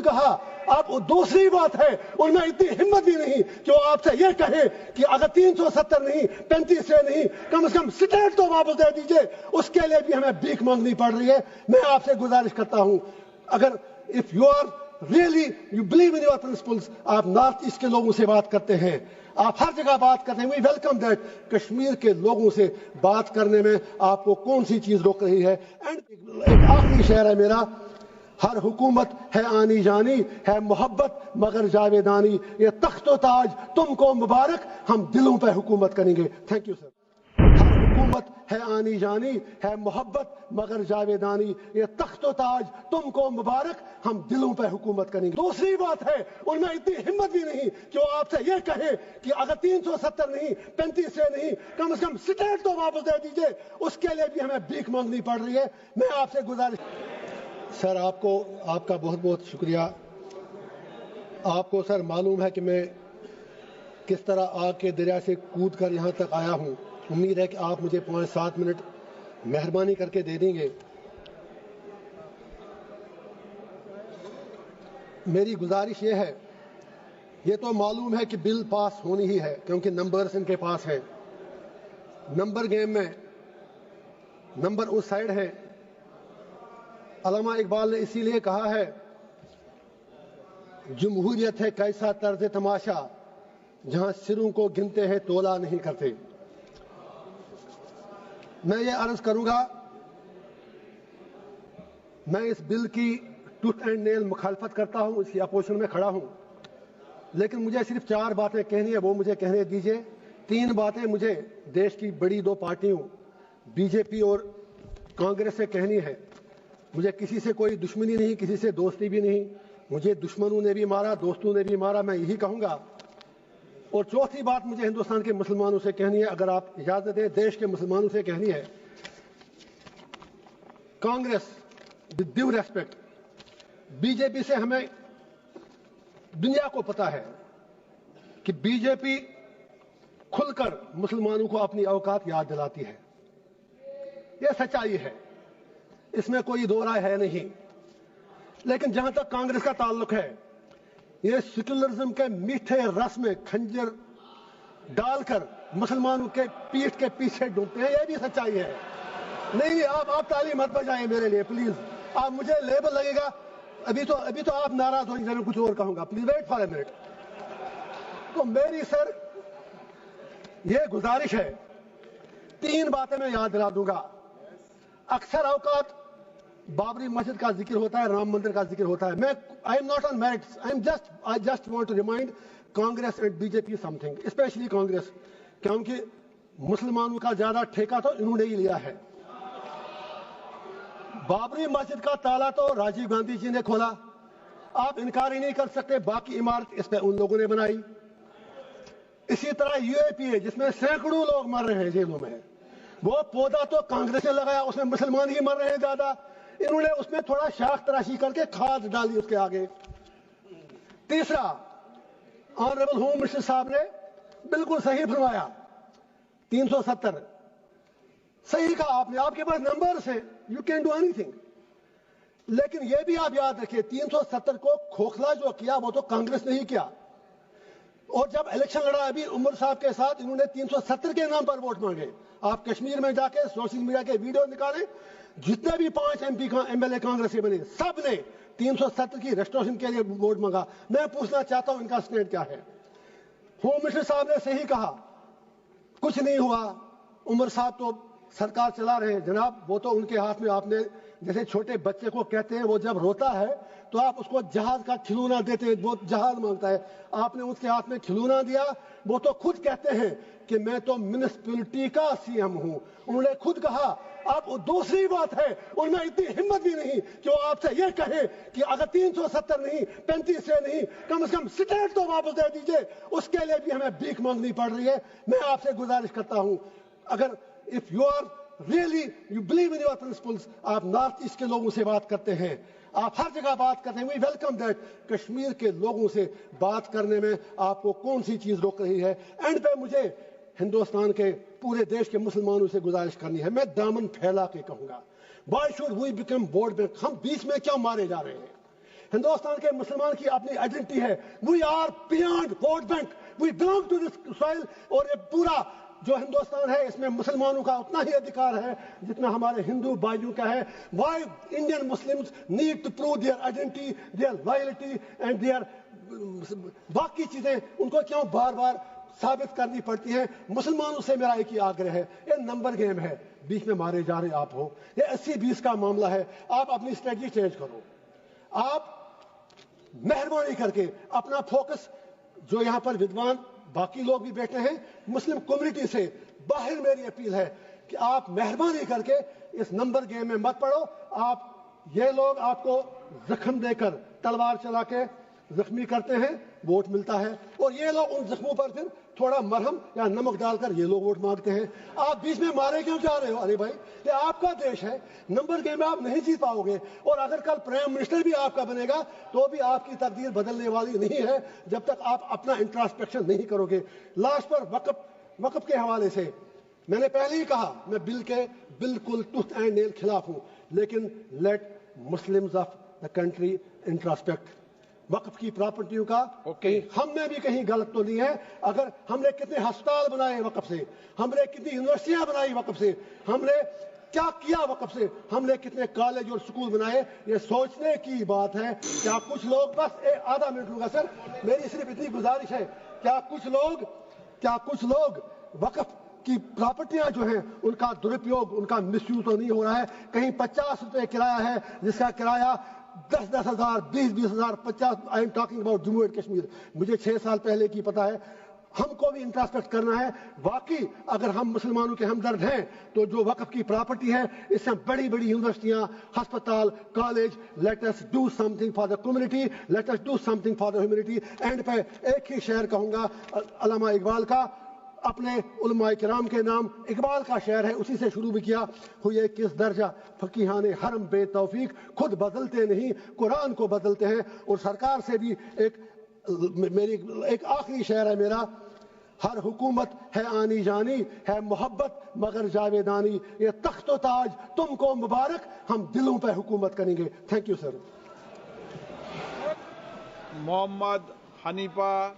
कहा। अब दूसरी बात है, उनमें इतनी हिम्मत भी नहीं कि वो आपसे ये कहे कि अगर 370 नहीं 35 से नहीं, कम से कम स्टेट तो वापस दे दीजिए। उसके लिए भी हमें भीख मांगनी पड़ रही है। मैं आपसे गुजारिश करता हूं, अगर if you are really you believe in your principles, आप नॉर्थ ईस्ट के लोगों से बात करते हैं, आप हर जगह बात करते हैं, वी वेलकम दैट। कश्मीर के लोगों से बात करने में आपको कौन सी चीज रोक रही है? एंड एक आखिरी शेर है मेरा, हर हुकूमत है आनी जानी, है मोहब्बत मगर जावेदानी, ये तख्तो ताज तुमको मुबारक, हम दिलों पे हुकूमत करेंगे। Thank you sir. हर हुकूमत है आनी जानी, है मोहब्बत मगर जावेदानी, ये तख्तो ताज तुमको मुबारक, हम दिलों पे हुकूमत करेंगे। दूसरी बात है, उनमें इतनी हिम्मत भी नहीं कि वो आपसे ये कहे कि अगर 370 नहीं 35 से नहीं, कम से कम स्टेट तो वापस दे दीजिए। उसके लिए भी हमें भीख मांगनी पड़ रही है। मैं आपसे गुजारिश सर, आपका बहुत बहुत शुक्रिया। आपको सर मालूम है कि मैं किस तरह आग के दरिया से कूद कर यहाँ तक आया हूँ। उम्मीद है कि आप मुझे 5-7 मिनट मेहरबानी करके दे देंगे। मेरी गुजारिश ये है, ये तो मालूम है कि बिल पास होनी ही है क्योंकि नंबर्स इनके पास है। नंबर गेम में नंबर उस साइड है। अल्लामा इकबाल ने इसीलिए कहा है, जमहूरियत है कैसा तर्ज तमाशा, जहां सिरों को गिनते हैं तोला नहीं करते। मैं ये अर्ज करूंगा, मैं इस बिल की टूथ एंड नेल मुखालफत करता हूं, इसकी अपोजिशन में खड़ा हूं, लेकिन मुझे सिर्फ 4 बातें कहनी है, वो मुझे कहने दीजिए। 3 बातें मुझे देश की बड़ी 2 पार्टियों बीजेपी और कांग्रेस से कहनी है। मुझे किसी से कोई दुश्मनी नहीं, किसी से दोस्ती भी नहीं। मुझे दुश्मनों ने भी मारा, दोस्तों ने भी मारा, मैं यही कहूंगा। और चौथी बात मुझे हिंदुस्तान के मुसलमानों से कहनी है, अगर आप इजाजत दें, देश के मुसलमानों से कहनी है। Congress with due respect, BJP से हमें दुनिया को पता है कि बीजेपी खुलकर मुसलमानों को अपनी औकात याद दिलाती है। यह सच्चाई है, इसमें कोई दो राय है नहीं। लेकिन जहां तक कांग्रेस का ताल्लुक है, ये सेक्युलरिज्म के मीठे रस में खंजर डालकर मुसलमानों के पीठ के पीछे डूबते हैं। यह भी सच्चाई है। नहीं, आप ताली मत बजाएं मेरे लिए प्लीज। आप मुझे लेबल लगेगा, अभी तो आप नाराज होंगे, मैं कुछ और कहूंगा। Please wait for a minute. तो मेरी सर ये गुजारिश है, 3 बातें मैं याद दिला दूंगा। अक्सर औकात बाबरी मस्जिद का जिक्र होता है, राम मंदिर का जिक्र होता है। मैं I am not on merits, I just want to remind Congress and BJP something, specially Congress, क्योंकि मुसलमानों का ज्यादा ठेका तो इन्होंने ही लिया है। बाबरी मस्जिद का ताला तो राजीव गांधी जी ने खोला, आप इनकार ही नहीं कर सकते। बाकी इमारत इस पे उन लोगों ने बनाई। इसी तरह यूएपीए, जिसमें सैकड़ों लोग मर रहे हैं जेलों में, वो पौधा तो कांग्रेस ने लगाया, उसमें मुसलमान ही मर रहे हैं ज्यादा। इन्होंने उसमें थोड़ा शाख तराशी करके खाद डाली उसके आगे। तीसरा, ऑनरेबल होम मिनिस्टर साहब ने बिल्कुल सही फरमाया, 370 सही कहा आपने, आपके पास नंबर्स हैं, यू कैन डू एनीथिंग। लेकिन यह भी आप याद रखिए, 370 को खोखला जो किया वो तो कांग्रेस ने ही किया। और जब इलेक्शन लड़ा अभी उमर साहब के साथ, इन्होंने 370 के नाम पर वोट मांगे। आप कश्मीर में जाके सोशल मीडिया के वीडियो निकालें, जितने भी 5 एमएलए कांग्रेस के बने, सब ने 370 की रेस्टोरेशन के लिए वोट मांगा। मैं पूछना चाहता हूं इनका स्टैंड क्या है। होम मिनिस्टर साहब ने सही कहा, कुछ नहीं हुआ, उमर साहब तो सरकार चला रहे हैं। जनाब, वो तो उनके हाथ में, आपने जैसे छोटे बच्चे को कहते हैं वो जब रोता है तो आप उसको जहाज का खिलौना देते हैं, वो जहाज मांगता है, आपने उसके हाथ में खिलौना दिया। वो तो खुद कहते हैं कि मैं तो म्युनिसिपैलिटी का सीएम हूं, उन्होंने खुद कहा। अब दूसरी बात है, उनमें इतनी हिम्मत भी नहीं कि वो आपसे ये कहे कि अगर 370 नहीं 35 से नहीं, कम से कम स्टेट तो वापस दे दीजिए। उसके लिए भी हमें भीख मांगनी पड़ रही है। मैं आपसे गुजारिश करता हूं, अगर if you are really you believe in your principles, आप नॉर्थ ईस्ट के लोगों से बात करते हैं, आप हर जगह बात करते हैं, वी वेलकम दैट। कश्मीर के लोगों से बात करने में आपको कौन सी चीज रोक रही है? एंड पे मुझे हिंदुस्तान के पूरे देश के मुसलमानों से गुजारिश करनी है, मैं दामन फैला के कहूंगा, why should we become vote bank? हम बीच में क्यों मारे जा रहे हैं? ہندوستان کے مسلمان کی اپنی آئیڈینٹی ہے. We are beyond vote bank, we belong to this soil. اور یہ پورا جو ہندوستان ہے اس میں مسلمانوں کا اتنا ہی ادھیکار ہے جتنا ہمارے ہندو بھائیوں کا ہے. Why Indian Muslims need to prove their identity, their loyalty and their باقی چیزیں ان کو کیوں بار بار ثابت کرنی پڑتی ہیں. مسلمانوں سے میرا ایک ہی آگرہ ہے, یہ نمبر گیم ہے, بیچ میں مارے جا رہے آپ ہو. یہ 80-20 کا معاملہ ہے. آپ اپنی اسٹریٹجی چینج کرو. آپ مہربانی کر کے اپنا فوکس, جو یہاں پر ودوان باقی لوگ بھی بیٹھے ہیں مسلم کمیونٹی سے باہر, میری اپیل ہے کہ آپ مہربانی کر کے اس نمبر گیم میں مت پڑو. آپ یہ لوگ آپ کو زخم دے کر تلوار چلا کے زخمی کرتے ہیں, ووٹ ملتا ہے, اور یہ لوگ ان زخموں پر پھر تھوڑا مرہم یا نمک ڈال کر یہ لوگ ووٹ مانگتے ہیں. آپ بیچ میں مارے کیوں جا رہے ہو؟ ارے بھائی یہ آپ کا دیش ہے, نمبر گیم میں آپ نہیں جیت پاؤ گے. اور اگر کل پرائم منسٹر بھی آپ کا بنے گا تو بھی آپ کی تقدیر بدلنے والی نہیں ہے جب تک آپ اپنا انٹراسپیکشن نہیں کرو گے. لاسٹ پر وقف کے حوالے سے میں نے پہلے ہی کہا, میں بل کے بالکل ٹوتھ اینڈ نیل خلاف ہوں, لیکن let Muslims of the country introspect. وقف کی پراپرٹیوں کا ہم نے بھی کہیں غلط تو نہیں ہے. اگر ہم نے کتنے ہسپتال بنائے وقف سے, ہم نے کتنی یونیورسٹیاں بنائی وقف سے, ہم نے کیا کیا وقف سے, ہم نے کتنے کالج اور سکول بنائے, یہ سوچنے کی بات ہے. کیا کچھ لوگ, بس آدھا منٹ لوں گا سر, میری صرف اتنی گزارش ہے, کیا کچھ لوگ وقف کی پراپرٹیاں جو ہیں ان کا درپیوگ, ان کا مس یوز تو نہیں ہو رہا ہے؟ کہیں 50 روپے کرایہ ہے جس کا کرایہ 10-10 ہزار, 20-20 ہزار, 50. I am talking about Jammu and Kashmir. مجھے 6 سال پہلے کی پتا ہے. ہم کو بھی انٹراسپیکٹ کرنا ہے. واقعی اگر ہم مسلمانوں کے ہمدرد ہیں تو جو وقف کی پراپرٹی ہے اس سے بڑی بڑی یونیورسٹیاں, ہسپتال, college, let us do something for the community, let us do something for the humanity. And پہ ایک ہی شعر کہوں گا علامہ اقبال کا, اپنے علماء کرام کے نام. اقبال کا شعر ہے, اسی سے شروع بھی کیا. ہوئے کس درجہ فقیہان حرم بے توفیق, خود بدلتے نہیں قرآن کو بدلتے ہیں. اور سرکار سے بھی ایک آخری شعر ہے میرا, ہر حکومت ہے آنی جانی, ہے محبت مگر جاویدانی, یہ تخت و تاج تم کو مبارک, ہم دلوں پہ حکومت کریں گے. Thank you sir. Muhammad Hanifa